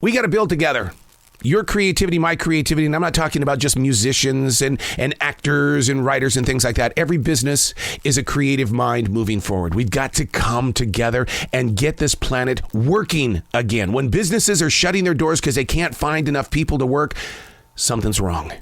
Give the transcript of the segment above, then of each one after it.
We got to build together. Your creativity, my creativity, and I'm not talking about just musicians and actors and writers and things like that. Every business is a creative mind moving forward. We've got to come together and get this planet working again. When businesses are shutting their doors because they can't find enough people to work, something's wrong.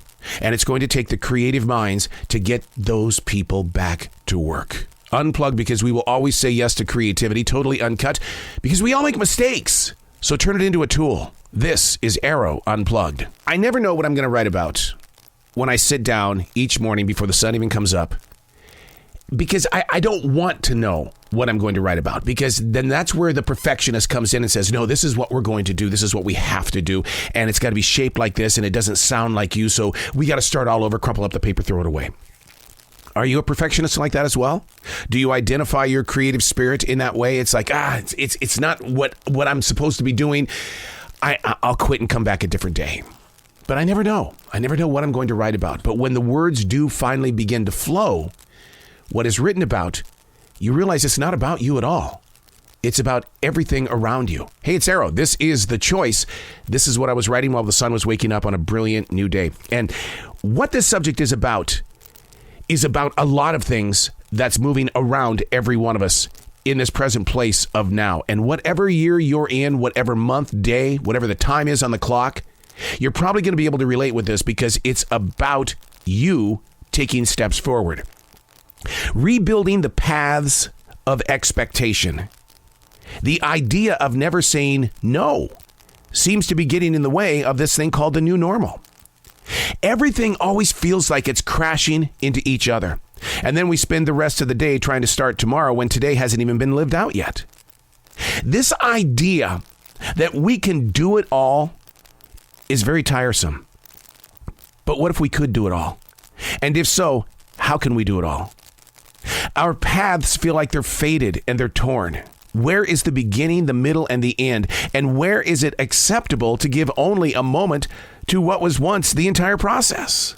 And it's going to take the creative minds to get those people back to work. Unplugged, because we will always say yes to creativity, totally uncut, because we all make mistakes. So turn it into a tool. This is Arroe Unplugged. I never know what I'm going to write about when I sit down each morning before the sun even comes up, because I don't want to know what I'm going to write about, because then that's where the perfectionist comes in and says, no, this is what we're going to do. This is what we have to do. And it's got to be shaped like this, and it doesn't sound like you. So we got to start all over, crumple up the paper, throw it away. Are you a perfectionist like that as well? Do you identify your creative spirit in that way? It's like, it's not what I'm supposed to be doing. I'll quit and come back a different day. But I never know. I never know what I'm going to write about. But when the words do finally begin to flow, what is written about, you realize it's not about you at all. It's about everything around you. Hey, it's Arroe. This is The Choice. This is what I was writing while the sun was waking up on a brilliant new day. And what this subject is about a lot of things that's moving around every one of us in this present place of now. And whatever year you're in, whatever month, day, whatever the time is on the clock, you're probably going to be able to relate with this, because it's about you taking steps forward. Rebuilding the paths of expectation. The idea of never saying no seems to be getting in the way of this thing called the new normal. Everything always feels like it's crashing into each other. And then we spend the rest of the day trying to start tomorrow when today hasn't even been lived out yet. This idea that we can do it all is very tiresome. But what if we could do it all? And if so, how can we do it all? Our paths feel like they're faded and they're torn. Where is the beginning, the middle, and the end? And where is it acceptable to give only a moment to what was once the entire process?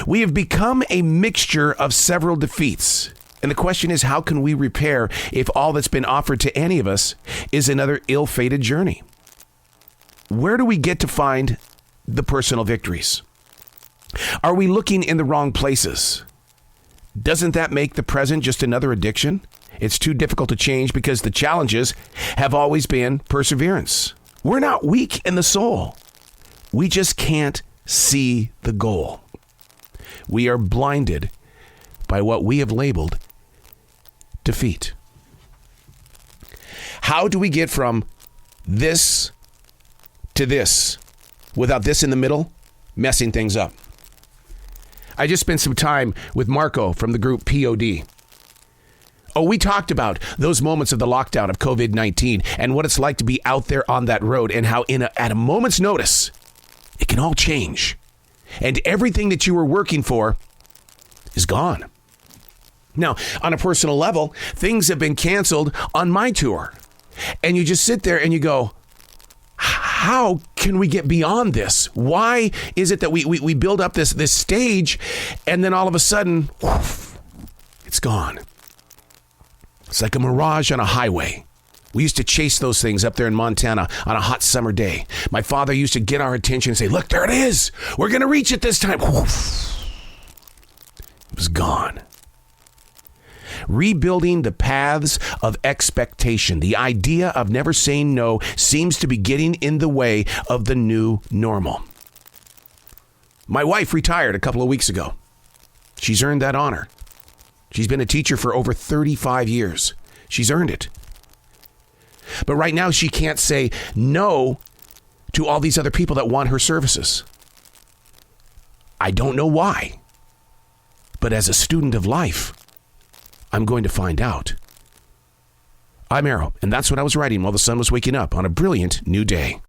We have become a mixture of several defeats. And the question is, how can we repair if all that's been offered to any of us is another ill-fated journey? Where do we get to find the personal victories? Are we looking in the wrong places? Doesn't that make the present just another addiction? It's too difficult to change because the challenges have always been perseverance. We're not weak in the soul. We just can't see the goal. We are blinded by what we have labeled defeat. How do we get from this to this without this in the middle messing things up? I just spent some time with Marco from the group POD. Oh, we talked about those moments of the lockdown of COVID-19 and what it's like to be out there on that road, and how at a moment's notice, it can all change. And everything that you were working for is gone. Now, on a personal level, things have been canceled on my tour. And you just sit there and you go, how can we get beyond this? Why is it that we build up this stage and then all of a sudden, woof, it's gone? It's like a mirage on a highway. We used to chase those things up there in Montana on a hot summer day. My father used to get our attention and say, look, there it is. We're going to reach it this time. Woof. It was gone. Rebuilding the paths of expectation. The idea of never saying no seems to be getting in the way of the new normal. My wife retired a couple of weeks ago. She's earned that honor. She's been a teacher for over 35 years. She's earned it. But right now, she can't say no to all these other people that want her services. I don't know why. But as a student of life, I'm going to find out. I'm Arroe, and that's what I was writing while the sun was waking up on a brilliant new day.